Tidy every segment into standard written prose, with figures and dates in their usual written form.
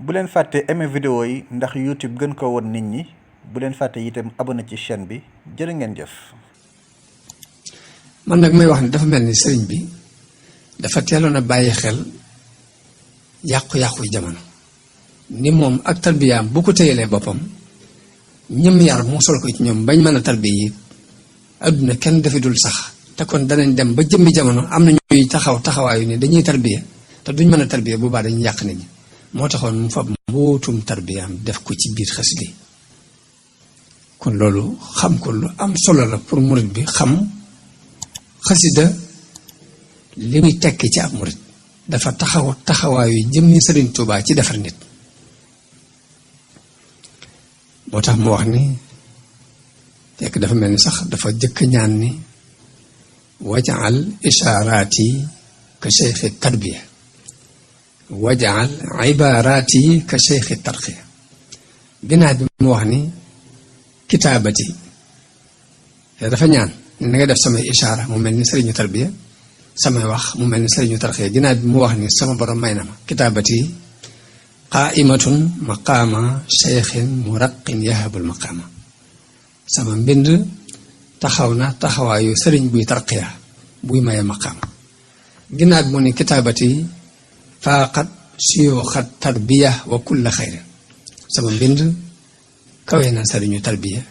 bu leen fàtte aimer vidéo yi ndax YouTube gën ko won nit ñi bu leen fàtte itam abonné ci chaîne bi jërë ngeen jëf. man nag may wax ne dafa mel ni sëriñ bi dafa teeloon a bàyyi xel yàqu-yàqu jamono ni moom ak tarbiyaam bu ko téyelee boppam ñëm yar mu sol ko ci ñoom bañ mën a tarbiya yi adduna kenn dafa dul sax te kon danañ dem ba jëmmi jamono am na ñuy taxawaayu ni dañuy tarbiya te duñ mën a tarbiya bu baax dañuy yàq nit ñi moo taxoon mu fab mbootum tarbiyaam def ko ci biir xasida yi kon loolu xam ko lu am solo la pour murit bi xam xasida li muy tekki ci ab murit dafa taxawaayu jëmmi Sëriñ Tuubaa ci defar nit moo tax mu wax ni fekk dafa mel ni sax dafa jëkk ñaan ni wajaal ishaaraati ka cheikhi tarbiya wajaal ibaaraati ka cheikhi tarqiya ginnaaw bi mu wax ni kitaabati dafa ñaan na nga def samay ishaara mu mel ni sëriñu tarbiya samay wax mu mel ni sëriñu tarqiya ginnaaw bi mu wax ni sama borom may na ma kitaabati qaaimatun maqaama cheikhin muraqin yahabul maqaama sama mbind taxaw na taxawaayu sëriñ buy tarqiya buy maye maqaama ginnaaw bi mu ni kitaabati faaqat suyuuxat tarbiya wa kulla xayrin sama mbind kawe na sëriñu tarbiya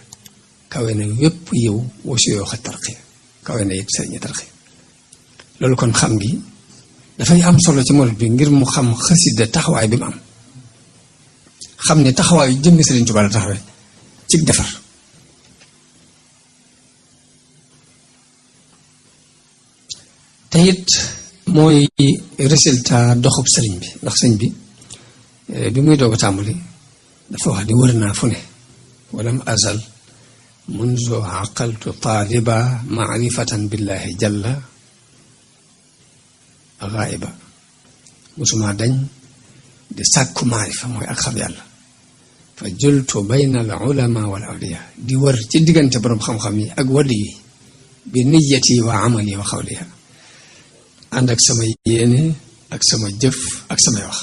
kawe na wépp yiw wa suyuuxat tarqiya kawe na it sëriñu tarqiya loolu kon xam gi dafay am solo ci murit bi ngir mu xam xasida taxawaay bi mu am xam ne taxawaayu jëmmi Sëriñ Tuubaa la taxawee ci defar te it mooy résultat doxub sëriñ bi ndax sëriñ bi muy doog a tàmbali dafa wax di wër naa fu ne walam azal munzu aqaltu taaliba maarifatan billahi jalla ghaiba musuma dañ di sàkku maarifa mooy ak xam yàlla fa jultu bayna al ulama wal awliya di wër ci diggante boroom xam-xam yi ak wali yi bi niyati wa amali wa xawliya ànd ak sama yéene ak sama jëf ak samay wax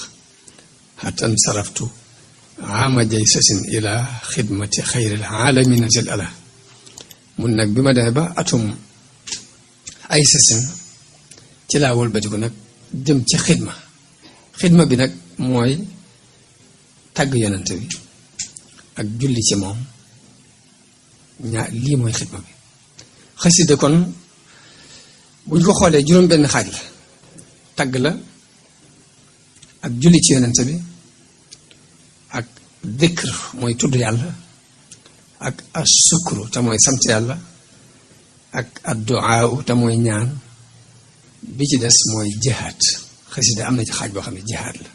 xatan saraftu ama jay sasin ila xidmati xayril alamina zil ala mun nag bi ma demee ba atum ay sasin ci laa wëlbatiku nag jëm ci xidma bi nag mooy tàgg yonent bi ak julli ci moom lii mooy xidma bi xasida kon buñ ko xoolee juróom benn xaaj la tàgg la ak julli ci yonent bi ak dikr mooy tudd yàlla ak asukru te mooy sant yàlla ak adduaa te mooy ñaan bi ci des mooy jihaad xasida am na ci xaaj boo xam ne jihaad la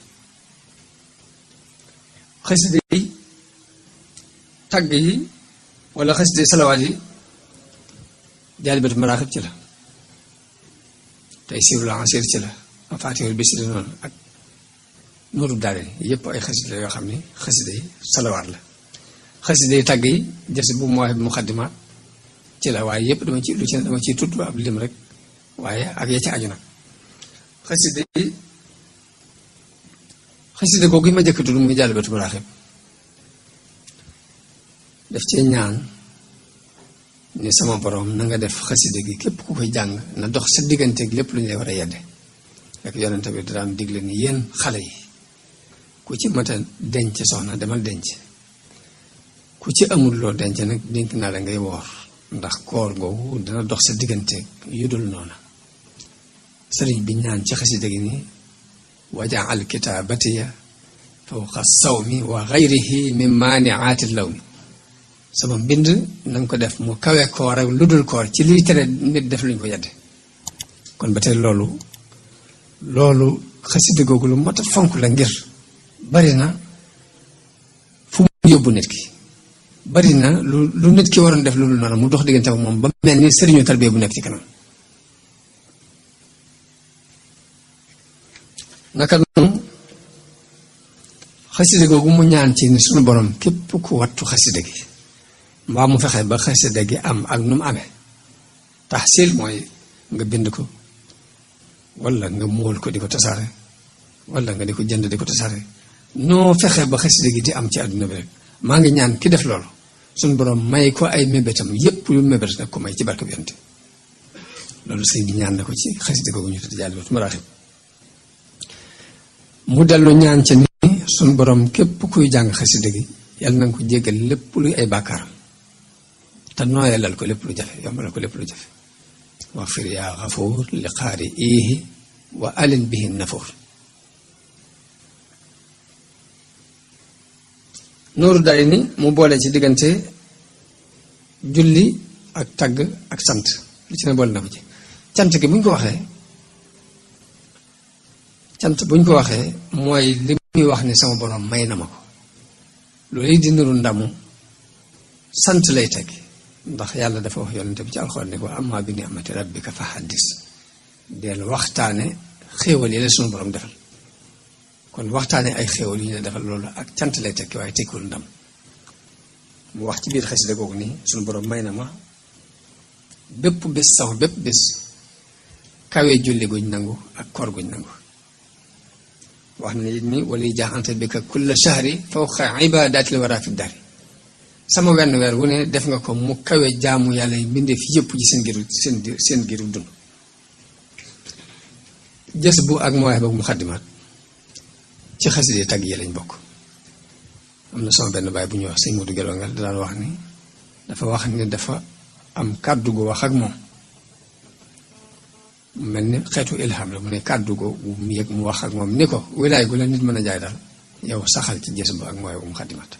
xasida yi tàgg yi wala xasida yi salawaat yi jaalibatu maraaxib ci la tey siirul asiir ci la mafaatihul bichri noonu ak nuuru daare yépp ay xasida yoo xam ne xasida yi salawaat la xasida yi tàgg yi jëf si bu mu waxee bi muxaddimaat ci la waaye yépp dama ciy tudd ab lim rek waaye ak ya ci aju nag xasida googu ma jëkk tudd muy jaalibatu maraaxib daf cee ñaan ni sama borom na nga def xasida gi képp ku koy jàng na dox sa digganteeg lépp lu ñu lay war a yedde rek yonent bi daan digle ni yéen xale yi ku ci mata denc soxna demal denc ku ci amul loo denc nag dénk naa la ngay woor ndax koor googu dana dox sa digganteeg yu dul noona sëriñ bi ñaan ci xasida gi ni wajaal kitaabatiya fawqa sawmi wa gayrihi min maaniaati lawmi sama mbind nanga ko def mu kawe koor ak lu dul koor ci liy tere nit def luñ ko yedde kon ba tey loolu xasida googu lu mat a fonk la ngir bari na fu mu yóbbu nit ki bari na lu nit ki waroon def lu dul noonu mu dox diggante ak moom ba mel ni sëriñu tarbiya bu nekk ci kanam naka noonu xasida googu mu ñaan ci ni suñu borom képp ku wattu xasida gi mbaa mu fexe ba xasida gi am ak nu mu amee taxsil mooy nga bind ko wala nga móol ko di ko tasaare wala nga di ko jënd di ko tasaare noo fexe ba xasida gi di am ci àdduna bi rek maa ngi ñaan ki def loolu suñu borom may ko ay mébétam yépp lu mébét nag ko may ci barke bi yonte loolu sëñ bi ñaan na ko ci xasida googu ñu tudd Jaalibatul Maraaxib mu dellu ñaan ca ni suñu borom képp kuy jàng xasida gi yàlla na nga ko jéggal lépp luy ay bàkkaaram te nooyalal ko lépp lu jafe yombalal ko lépp lu jafe waxfir yaa xafuur li xaari iihi wa alin bihi nafuur nooru day ni mu boole ci diggante julli ak tagg ak sant lu ci ne boole na ko ci cant gi buñ ko waxee mooy li muy wax ni sama borom may na ma ko loolu di niru ndamu sant lay teg ndax yàlla dafa wax yonente bi ci alxuraan ne ko amma bi ni'mati rabbika fa haddis del waxtaane xéewal yi la sunu borom defal kon waxtaane ay xéewal yi ñu la defal loolu ak cant lay tekki waaye tekkiwul ndam mu wax ci biir xasida googu nii sunu borom may na ma bépp bés sama bépp bés kawee julli guñ nangu ak koor guñ nangu wax na it ni wala yi jaaxante bi ka kulla shahri fawqa ibadatil wara fi dari sama wenn weer wu ne def nga ko mu kawe jaamu yàlla yi mbindeef yëpp ci seen giru dund jës bu ak mooy ba mu xaddimaat ci xasida tagg yi lañ bokk am na sama benn baay bu ñuy wax sëñ Modou Gelongal daan wax ni dafa am kàddu gu wax ak moom mu mel ni xeetu ilham la mu ne kàddu gu mu yëg mu wax ak moom ni ko wilaay gu la nit mën a jaay daal yow saxal ci jës bu ak mooy ba mu xaddimaat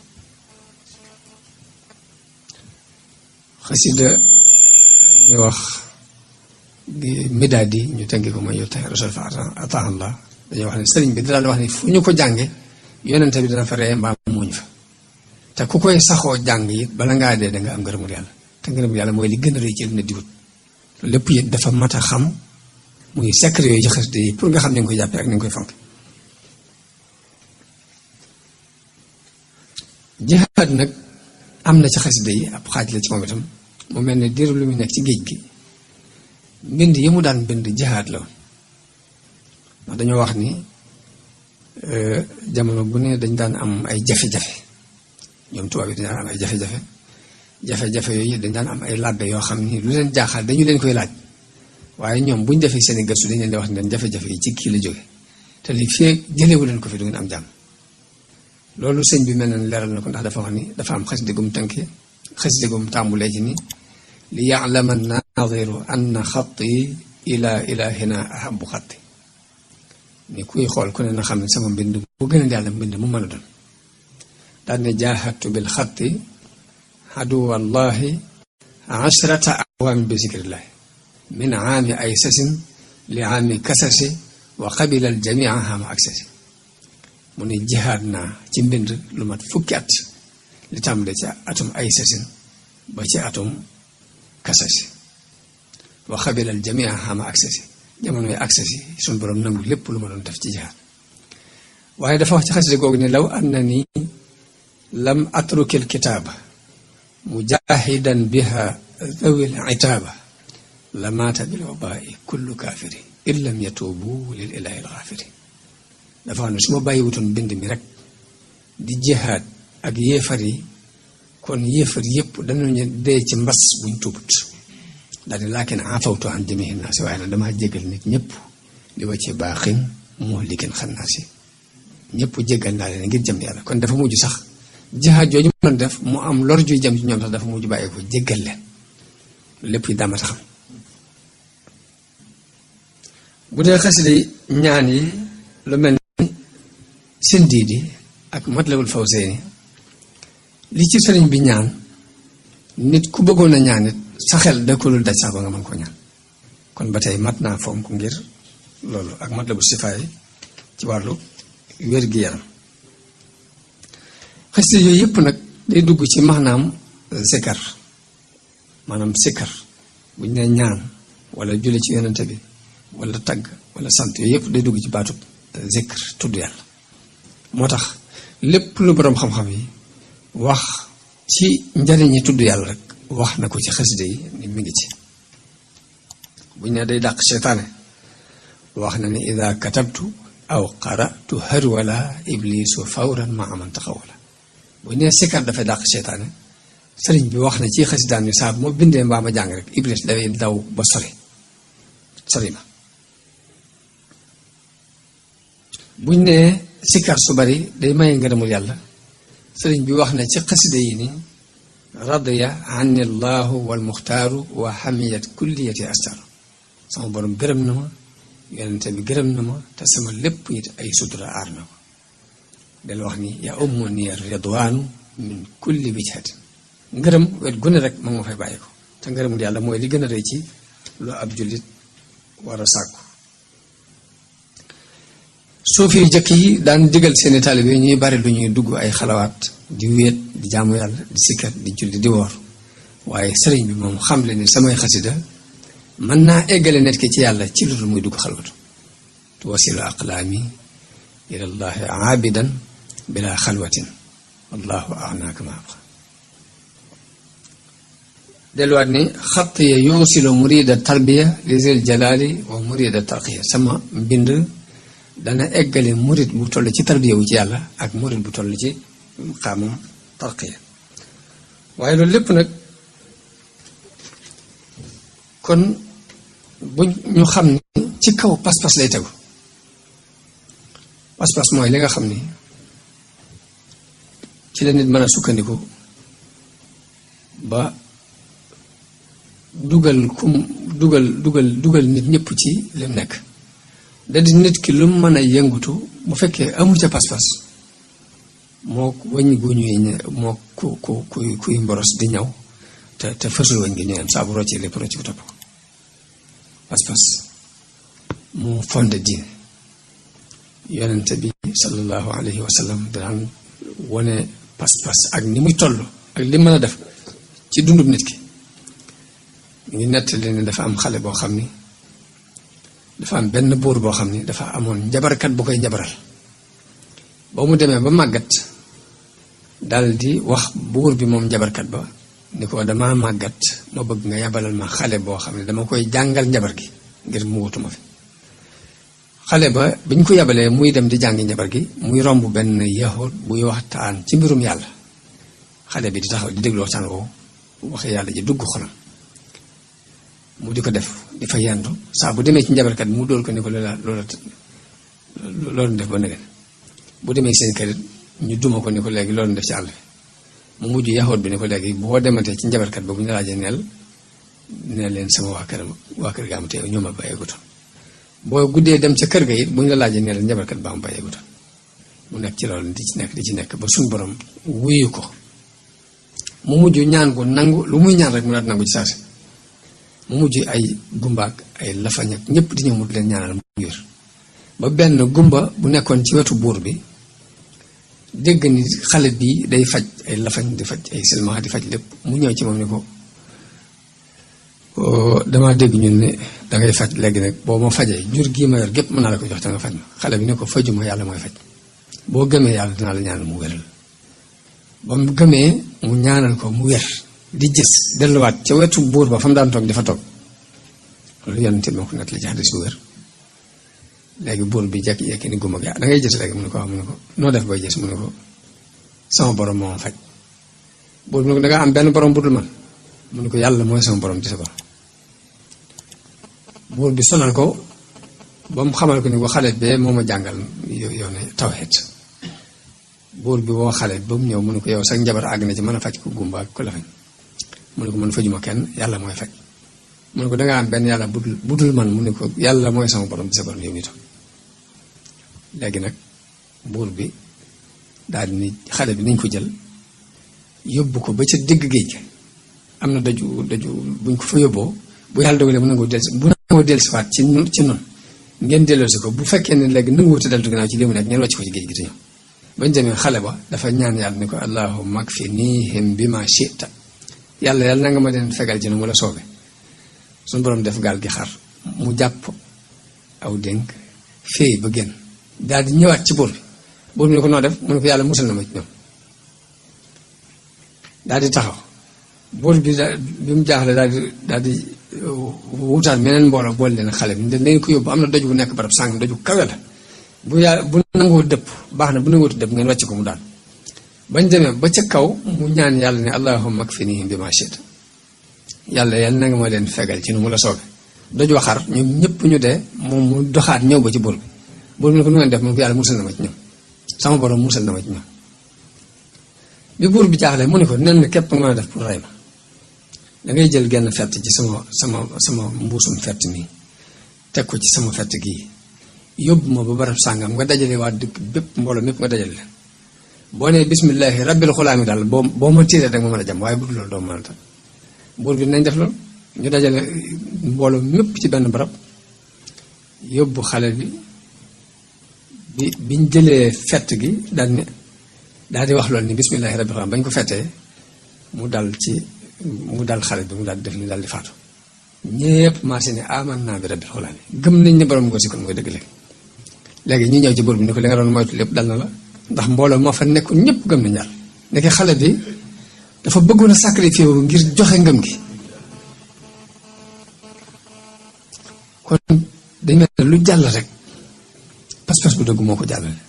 xasida ñuy wax midaadi ñu tënki ko mooy yow tey rasul fa ataahallah dañuy wax ne sëriñ bi daan wax ne fu ñu ko jànge yonente bi dana fa ree mbaa muuñ fa te ku koy saxoo jàng it bala ngaa dee da nga am ngërëmul yàlla te ngërëmul yàlla mooy li gën a rëy ci ne diwut lépp it dafa mat a xam muy secret yooyu ci xasida yi pour nga xam ni nga koy jàppee ak ni nga koy fonk jihaad nag am na ci xasida yi ab xaaj la ci moom itam mu mel ne diiru lu mu nekk ci géej gi mbind yi mu daan bind jihaad la ndax dañoo wax ni jamono bu ne dañ daan am ay jafe-jafe ñoom tubaab yi dañ daan am ay jafe-jafe yooyu dañ daan am ay làdde yoo xam ni lu leen jaaxal dañu leen koy laaj waaye ñoom buñ defee seen i gëstu dañ leen di wax ne leen jafe-jafe yi ci kii la jóge te li fee jëlewu leen ko fi du ngeen am jàmm loolu sëñ bi mel na leeral na ko ndax dafa wax ni dafa am xasida gum tënkee xasida gum tàmbulee ci ni li ya'lama naadiru anna xatti ila ilahina ahabu xatti ni kuy xool ku ne na xam ne sama mbind bu gën a yàlla mbind mu mën a doon daal ne jaahadtu bil xatti aduwallahi ashrata awaami bi zikrillahi min aami ay sasin li aami kasasi wa qabila al jamia hama aksasi mu ne jihaad naa ci mbind lu mat fukki at li tàmbalee ci atum ay sasin ba ci atum kasasi wa qabila al jamia hama aksasi jamonoy aksasi suñ borom nangu lépp lu ma doon def ci jihaad waaye dafa wax ci xasida googu ne law annani lam atrukil kitaaba mujahidan biha zawil itaaba la maata bil wabaai kullu kaafiri in lam yatuubu lil ilahi al xaafiri dafa xam ne su ma bàyyiwutoon bind mi rek di jihaad ak yéefar yi kon yéefar yépp danañu dee ci mbas buñ tuubut daal di laakin afawtu an jamihi naasi waaye nag damaa jégal nit ñëpp li wa ci baaxin moo liggéen xam naa si ñëpp jégal naa leen ngir jëm yàlla kon dafa mujj sax jihaad jooju mu doon def mu am lor juy jëm ci ñoom sax dafa mujj bàyyi ko jégal leen lépp yi daamata xam bu dee xasida ñaan yi lu mel ni seen diidi ak Matlabul Fawzayni li ci sëriñ bi ñaan nit ku bëggoon a ñaan it sa xel da ko dul daj sax ba nga mën ko ñaan kon ba tey mat naa fonk ngir loolu ak Matlabul Sifaay ci wàllu wér-gi-yaram xasida yooyu yëpp nag day dugg ci maanaam zikar maanaam sikkar bu ñu nee ñaan wala julli ci yonente bi wala tagg wala sant yooyu yëpp day dugg ci baatub zikr tudd yàlla moo tax lépp lu boroom xam-xam yi wax ci njariñi tudd yàlla rek wax na ko ci xasida yi ni mi ngi ci buñ ne day dàq seytaane wax na ne ida katabtu aw qaratu harwala iblisu fawran ma aman taxawala bu nee sikar dafay dàq seytaane sëriñ bi wax na ci xasidaan yu saa moo bindee mbaa ma jàng rek iblis dafay daw ba sori ma buñ nee sikar su bari day maye ngërëmul yàlla sëriñ bi wax na ci xasida yi ni radiya anni allahu wal muxtaaru wa hamiyat kulliyati astar sama borom gërëm na ma yonente bi gërëm na ma te sama lépp it ay sutura aar na ko del wax ni yaa ummu ni ridwaanu min kulli wijhatin ngërëm wet gune rek moom ma fay bàyyi ko te ngërëmul yàlla mooy li gën a rëy ci lu ab jullit war a sàkku suufi yu jëkk yi daan digal seeni taalibe ñuy bari lu ñuy dugg ay xalawaat di wéet di jaamu yàlla di sikkar di julli di woor waaye sëriñ bi moom xam le ni samay xasida mën naa eggale nit ki ci yàlla ci lu dul muy dugg xalwatu tuwasilu aqlaami ilallahi aabidan bila xalwatin wallahu aanaaka ma abqa delluwaat ni xatt ya yuusilu murida tarbiya li zil jalaali wa murida tarqiya sama mbind dana eggale murid bu toll ci tarbiya wu ci yàlla ak murid bu toll ci xaamam tarqiya waaye loolu lépp nag kon bu ñu xam ni ci kaw pas-pas lay tegu pas-pas mooy li nga xam ni ci la nit mën a sukkandiku ba dugal nit ñëpp ci lim nekk da di nit ki lu mën a yëngutu bu fekkee amul ca pas-pas moo wëñ gu ñuy moo kuy mboros di ñaw te fësul wëñ gi ñëwam saa bu roccee lépp rocc bu topp ko pas-pas mu fonde diine yonente bi sallallahu alayhi wa sallam daan wone pas-pas ak ni muy toll ak li mën a def ci dundub nit ki ngi nettali ne dafa am xale boo xam ni dafa am benn buur boo xam ni dafa amoon njabarkat bu koy njabaral ba mu demee ba màggat dal di wax buur bi moom njabarkat ba ni ko dama màggat ma bëgg nga yabalal ma xale boo xam ne dama koy jàngal njabar gi ngir mu wutuma fi xale ba bi ñu ko yabalee muy dem di jàngi njabar gi muy romb benn yahud buy waxtaan ci mbirum yàlla xale bi di taxaw di déglu waxtaan woowu waxe yàlla ji dugg xolam mu di ko def di fa yendu saa bu demee ci njabarkat bi mu dóol ko ni ko loolu def ba nëgën bu demee seen kër ñu duma ko ni ko léegi loolu def ci àll bi mu mujj yaxoot bi ni ko léegi boo dematee ci njabarkat ba bu ñu laajee neel leen sama waa kër ga am te ñoo ma bàyyeegutoon boo guddee dem ca kër ga it bu ñu la laajee neel njabarkat ba am bàyyeegutoon mu nekk ci loolu di ci nekk ba suñ borom wuyu ko mu mujj ñaan ko nangu lu muy ñaan rek mu daal nangu ci saasi mu mujj ay gumbaak ay lafañ ak ñëpp di ñëw mu leen ñaanal mu wér ba benn gumba bu nekkoon ci wetu buur bi dégg ni xale bi day faj ay lafañ di faj ay silmaxa di faj lépp mu ñëw ci moom ni ko damaa dégg ñun ne dangay faj léegi nag boo ma fajee jur gii ma yor gépp mën naa la ko jox te nga faj ma xale bi ne ko fajuma yàlla mooy faj boo gëmee yàlla dinaa la ñaanal mu wéral ba mu gëmee mu ñaanal ko mu wér di gis delluwaat ca wetu buur ba fa mu daan toog dafa toog loolu yonent moo ko nettali ci xadis bu wér léegi buur bi jekki-jekki ni gumba gi da ngay gis léegi mu ne ko noo def bay gis mu ne ko sama borom moo faj buur bi ne ko da nga am benn borom bu dul man mu ne ko yàlla mooy sama borom di sa borom buur bi sonal ko ba mu xamal ko ni ko xale bee moo ma jàngal yow ne tawhid buur bi woo xale ba mu ñëw mu ne ko yow sax njabar àgg na ci mën a faj ko gumba ak ko la fañ mu ne ko man fajuma kenn yàlla mooy faj mu ne ko dangaa am benn yàlla budul man mu ne ko yàlla mooy sama borom bi sa borom yow nitam léegi nag buur bi daal di ni xale bi nañ ko jël yóbbu ko ba ca digg géej ga am na daju buñ ko fa yóbboo bu yàlla dogalee mu nangoo dellusiwaat ci nun ngeen delloosi ko bu fekkee ne léegi nanguwuti deltu ginnaaw ci li mu nekk ngeen wàcc ko ci géej gi te ñëw bañ demee xale ba dafa ñaan yàlla ni ko allahumma kfinihim bima shi'ta yàlla na nga ma leen fegal ci nu mu la soobee suñu borom def gaal gi xar mu jàpp aw dénk féey ba génn daal di ñëwaat ci buur bi ne ko noo def mu ne ko yàlla musal na ma ci ñoom daal di taxaw buur bi mu jaaxle daal di wutaat meneen mbooloo boole leen xale bi dañ ko yóbbu am na doj bu nekk barab sàng doju kawe la bu nangoo dëpp baax na bu nangoo dëpp ngeen wàcc ko mu daal bañ demee ba ca kaw mu ñaan yàlla ne allahumma akfinihim bima shi'ta yàlla na nga ma leen fegal ci nu mu la soobee doj waxar ñoom ñëpp ñu dee moom mu doxaat ñëw ba ci buur bi ne ko nu ngeen def mun ko yàlla musal na ma ci ñoom sama borom musal na ma ci ñoom bi buur bi jaaxle mu ne ko nen képp nga mën a def pour rey ma da ngay jël genn fett ci sama mbuusum fett mi teg ko ci sama fett gii yóbbu ma ba barab sàngam nga dajale waa dëkk bépp mbooloo mépp nga dajale leen boo nee bismillahi rabbil xulaami daal boo ma tiiree rek ma mën a jam waaye bu dul loolu doo mën a tam buur bi nañ def loolu ñu dajale mbooloo mépp ci benn barab yóbbu xale biñ jëlee fett gi daal di wax loolu ni bismillahi rabbil xulaami bañ ko fettee mu dal xale bi mu daal di def ni daal di faatu ñépp marché ne aman naa bi rabbil xulaami gëm nañ ne borom ngóor si kon mooy dëgg léegi ñu ñëw ci buur bi ni ko li nga doon moytu lépp dal na la ndax mbooloo moo fa nekkoon ñëpp gëm nañ yàlla nekk xale bi dafa bëggoon a sacrifice wu ngir joxe ngëm gi kon dañ mel ne lu jàll rek pas-pas bu dëgg moo ko jàllale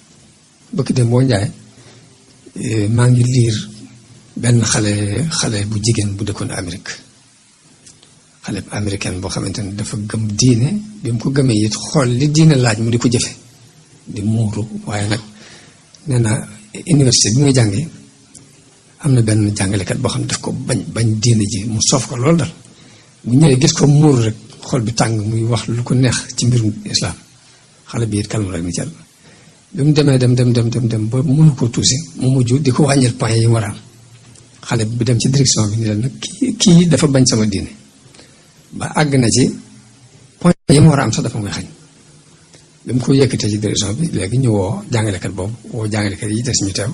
bëkk dem boo njaay maa ngi liir benn xale bu jigéen bu dëkkoon Amérique xale bu américaine boo xamante ne dafa gëm diine bi mu ko gëmee it xool li diine laaj mu di ko jëfe di muuru waaye nag nee na université bi muy jàngee am na benn jàngalekat boo xam ne daf ko bañ diine ji mu soof ko loolu dal bu ñëwee gis ko muuru rek xol bi tàng muy wax lu ko neex ci mbirum islam xale bi it kalma rek ni ci yàlla bi mu demee dem ba mënu ko tuusi mu mujj di ko wàññil point yi war a am xale bi dem ci direction bi ni leen nag kii dafa bañ sama diine ba àgg na ci point yi mu war a am sax dafa muy xañ bi mu ko yëkkatee ci direction bi léegi ñu woo jàngalekat boobu woo jàngalekat yi des ñu teew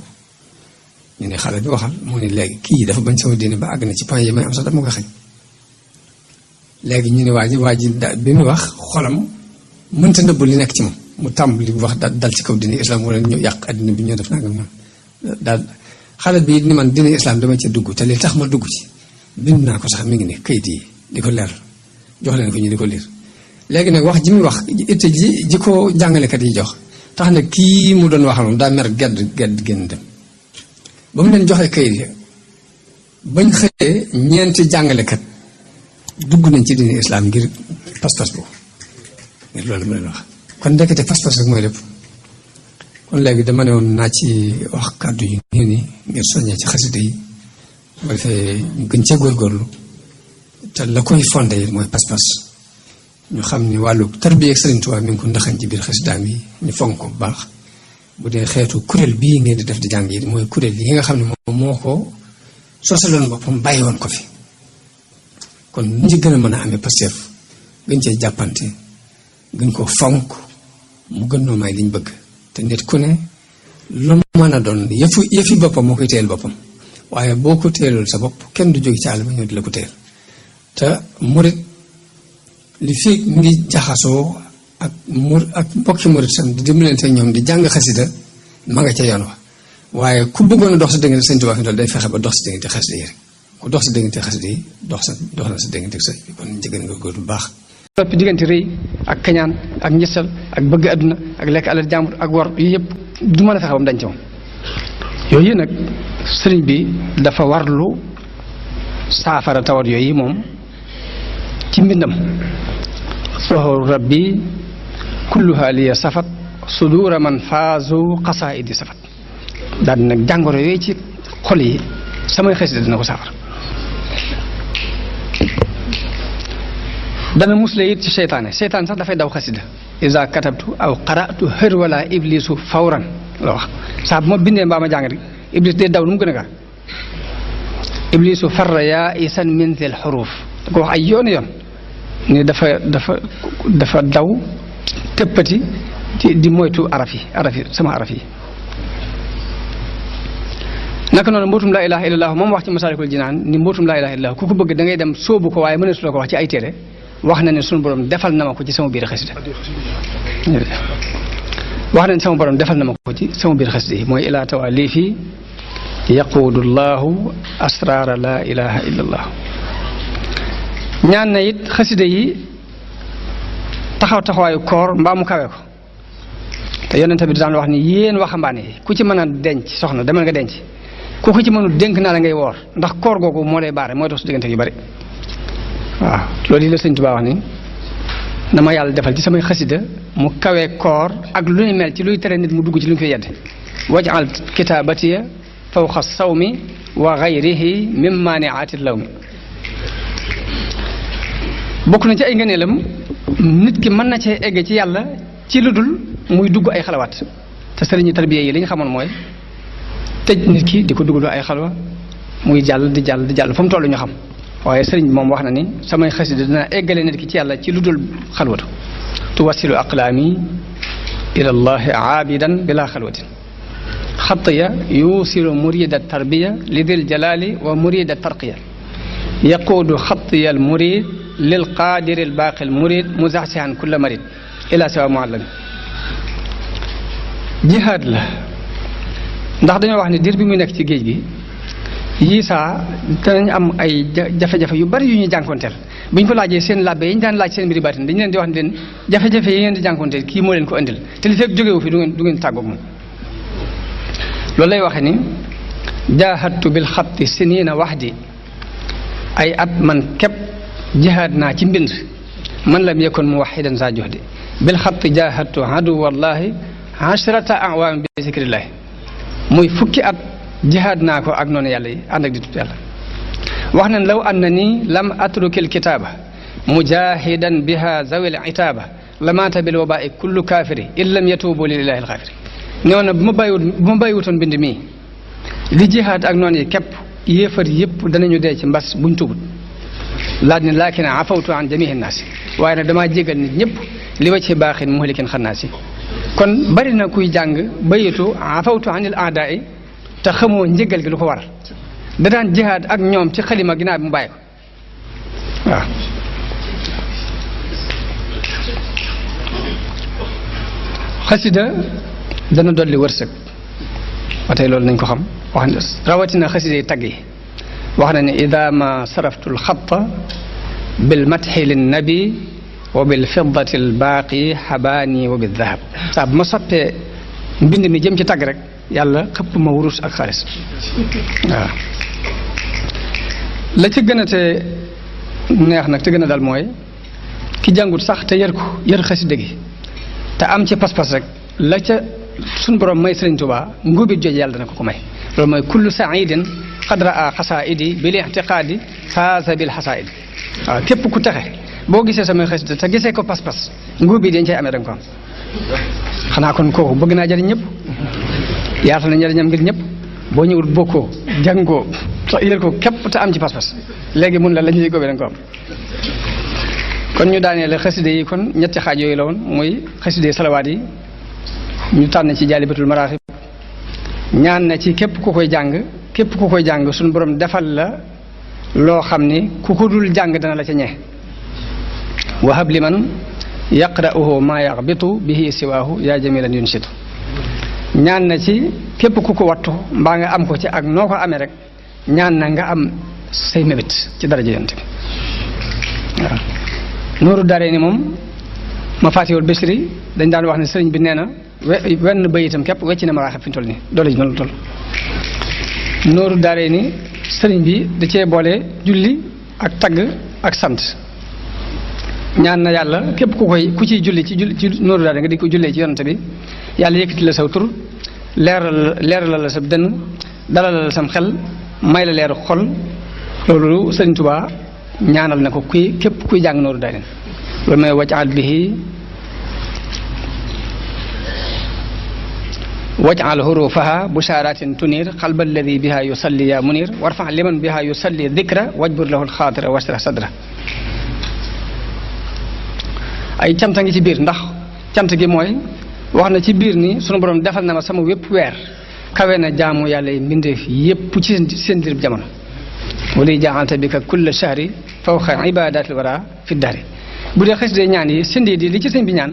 ñu ne xale bi waxal mu ne léegi kii dafa bañ sama diine ba àgg na ci point yi may am sax dafa ma koy xañ léegi ñu ne waa ji bi mu wax xolam mënta nëbb li nekk ci moom mu tàmbali wax dal ci kaw diine islam wala ñu yàq addina bi ñoo def nangam noonu daal xale bi ni man diine islam dama ci dugg te li tax ma dugg ci bind naa ko sax mi ngi ne kayit yi di ko leer jox leen ko ñu di ko liir léegi nag wax ji muy wax itte ji ko jàngalekat yi jox tax na kii mu doon waxal moom daa mer gedd génn dem ba mu leen joxee kayit yi bañ xëyee ñeenti jàngalekat dugg nañ ci diine islam ngir pas-pas boobu ngir loolu mu leen wax kon ndekete pas-pas rek mooy lépp kon léegi dama ne woon naa ci wax kàddu yu nii nii ngir soññee ci xasida yi ba defee ñu gën cee góorgóorlu te la koy fondé yi mooy pas-pas ñu xam ni wàllu tarbiya ak Sëriñ Tuubaa mi ngi ko ndaxañ ci biir xasidaam yi ñu fonk ko bu baax bu dee xeetu kuréel bii ngeen di def di jàng yi mooy kuréel yi nga xam ne moom moo ko sosaloon boppam bàyyi woon ko fi kon ñu ci gën a mën a amee Pastef gën cee jàppante gën ko fonk mu gën noo may liñ bëgg te nit ku ne lu mën a doon yëfi boppam moo koy téyel boppam waaye boo ko téyelul sa bopp kenn du jóge ci àll ba ñëw di la ko téyel te murit li fii ngi jaxasoo ak mbokki murit sam di dimbalante ñoom di jàng xasida ma nga ca yoon wa waaye ku bëggoon a dox sa diggante Sëñ Tuubaa fi dool day fexe ba dox sa diggante xasida yi rek ku dox sa diggante xasida yi dox na sa diggante sëñ bi kon njëgën nga góor bu baax soppi diggante rëy ak kañaan ak njësal ak bëgg àdduna ak lekk alal jàmbur ak wor yu yëpp du mën a fexe ba mu dañ ci moom yooyu nag sëriñ bi dafa warlu saafara tawat yooyu moom ci mbindam soxoru rabbi kulluha liya safat sudura man faazu xasaidi safat daal nag jàngoro yooyu ci xol yi samay xasida dina ko saafara dana musle it ci seytaane sax dafay daw xasida iza katabtu aw qara'tu hër wala iblisu fawran la wax saa bu ma bindee mbaa ma jàng rek iblis day daw nu mu gën a gaaw iblisu farra yaa isan min zil xuruf da ko wax ay yoon ni dafa daw tëppati di moytu araf yi sama araf yi naka noonu mbootum laa ilaha illallah moom wax ci masaalikul jinaan ni mbootum laa ilaha illallah ku ko bëgg da ngay dem sóobu ko waaye mënees la ko wax ci ay téere wax na ne sunu borom defal na ma ko ci sama biir xasida wax na ne sama borom defal na ma ko ci sama biir xasida yi mooy ilaa tawalifi yaquudu llahu asraara laa ilaha illallah ñaan na it xasida yi taxawaayu koor mbaa mu kawe ko te yonent bi daan wax ni yéen waxambaane yi ku ci mën a denc soxna demal nga denc ku ko ci mënul dénk naa la ngay woor ndax koor googu moo lay baare mooy dox su diggante yu bari waaw loolu yi la Sëñ Tuubaa wax ni na ma yàlla defal ci samay xasida mu kawee koor ak lu ñu mel ci luy tere nit mu dugg ci lu ñu koy yedd waj'al kitaabatiya fawqa sawmi wa ghayrihi min maani'aati lawmi bokk na ci ay ngëneelam nit ki mën na cee egg ci yàlla ci lu dul muy dugg ay xalawaat te sëriñu tarbiya yi li ñu xamoon mooy tëj nit ki di ko dugg ay xalwa muy jàll di jàll fa mu toll ñu xam waaye sëriñ bi moom wax na ni samay xasida dina eggale nit ki ci yàlla ci lu dul xalwatu tuwasilu aqlaami ila llahi aabidan bila xalwatin xatiya yuusilu murida tarbiya li dil jalali wa murida tarqiya yaquudu xatiya al murid lil qaadiri al baaqi al murid muzaxsihan kulla marid ila sawa muallami jihaad la ndax dañoo wax ne diir bi muy nekk ci géej gi yii saa danañ am ay jafe-jafe yu bari yu ñuy jànkonteel bu ñu ko laajee seen labbe yi ñu daan laaj seen mbiri baatin dañu leen di wax ne leen jafe-jafe yi ngeen di jànkonteel kii moo leen ko indil te li fekk jógewu fi du ngeen tàggoog moom loolu lay waxe ni jaahadtu bil xatti sinina wahdi ay at man képp jihaad naa ci mbind man lam yakun muwahidan sa juhdi bil xatti jaahadtu adu wallahi ashrata awaam bi zikrillahi muy fukki at jihaad naa ko ak noonu yàlla yi ànd ak di tudd yàlla wax nañ law anna ni lam atrukil kitaaba mujahidan biha zawil itaaba lamaata bil wabaai kullu kaafiri in lam yatuubu lillahi alxaafiri ñoo na bu ma bàyyiwutoon bind mii li jihaad ak noonu yi képp yéefar yëpp danañu dee ci mbas buñ tubut laaj ne laakin afawtu an jamihi naasi waaye nag damaa jégal nit ñëpp li wacci baaxin muhlikin xannaasi kon bari na kuy jàng bayitu afawtu anil aadaai te xamoo njëgal gi lu ko waral da daan jihaad ak ñoom ci xalima ginnaaw bi mu bàyyi ko waaw xasida dana dolli wërsëg ba tey loolu nañ ko xam wax ne rawatina xasida yi tagg yi wax na ne ida ma saraftu lxatta bil matxi lin nabi wa bil fiddati l baaqi xabaani wa bil dahab saa bu ma soppee mbind mi jëm ci tagg rek yàlla xëpp ma wurus ak xaalis waaw la ci gën a te neex nag te gën a dal mooy ki jàngut sax te yër xasida gi te am ci pas-pas rek la ca suñ borom may Sëriñ Tuubaa nguubit jooju yàlla dana ko may loolu mooy kullu saidin qad raa xasaidi bil ixtiqaadi faasa bil xasaidi waaw képp ku texe boo gisee samay xasida te gisee ko pas-pas nguubit dañ cay amee danga ko am xanaa kon kooku bëgg naa jariñ ñëpp yaatal na njariñam ngir ñëpp boo ñëwul bokkoo jàngoo sax yër ko képp te am ci pas-pas léegi mun la ñuy góobee danga ko am kon ñu daaneel xaside yi kon ñetti xaaj yooyu la woon muy xaside salawaat yi ñu tànn ci jaalibatul maraaxib ñaan na ci képp ku koy jàng suñu borom defal la loo xam ni ku ko dul jàng dana la ca ñee wahab liman yaqra'uhu ma yaxbitu bihi siwaahu yaa jamilan yunsitu ñaan na ci képp ku ko wattu mbaa nga am ko ci ak noo ko amee rek ñaan na nga am say mébét ci daraja yonte bi waaw nooru daree ni moom ma faatiwul Bichri dañ daan wax ne sëriñ bi nee na wenn bayitam képp wecc na maraaxib fi ñu toll nii doole ji noonu toll nooru daree ni sëriñ bi da cee boole julli ak tagg ak sant ñaan na yàlla képp ku ciy julli ci nooru daree nga di ko jullee ci yonante bi yàlla yëkkati la saw tur leeral la sa dënn dalal la sam xel may la leeru xol loolu Sëriñ Tuubaa ñaanal na ko képp kuy jàng nooru daree loolu mooy waj'al bihi waj'al hurufaha busharatin tunir qalba alladi biha yusalli ya munir warfa liman biha yusalli dhikra wajbur lahu alxaatira washrah sadra ay canta ngi ci biir ndax cant gi mooy wax na ci biir ni sunu borom defal na ma sama wépp weer kawe na jaamu yàlla yi mbindeef yépp ci seen dirib jamono wali jaaxalta bi ka kulla shahri fawqa ibadatil wara fi dari bu dee xes dee ñaan yi sindi di li ci sëñ bi ñaan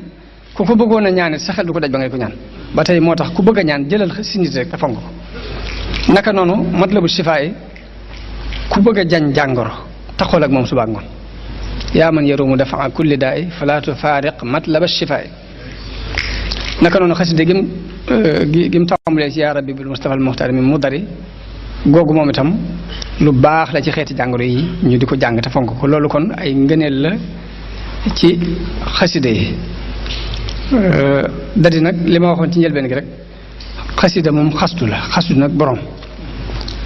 ku ko bëggoon a ñaan it sa xel du ko daj ba ngay ko ñaan ba tey moo tax ku bëgg a ñaan jëlal sindi rek te fonk ko naka noonu matlabu shifaa yi ku bëgg a jañ jàngoro taxool ak moom suba ak ngoon yaa man yarumu dafa kulli daa i fala tufaariq matlaba shifaa yi naka noonu xasida gim tàmbalee ci yaa rabbi bil Mustafa al Muxtaar mi mu dari googu moom itam lu baax la ci xeeti jàngoro yi ñu di ko jàng te fonk ko loolu kon ay ngëneel la ci xasida yi dadi nag li ma waxoon ci njëlbeen gi rek xasida moom xastu la xastu nag borom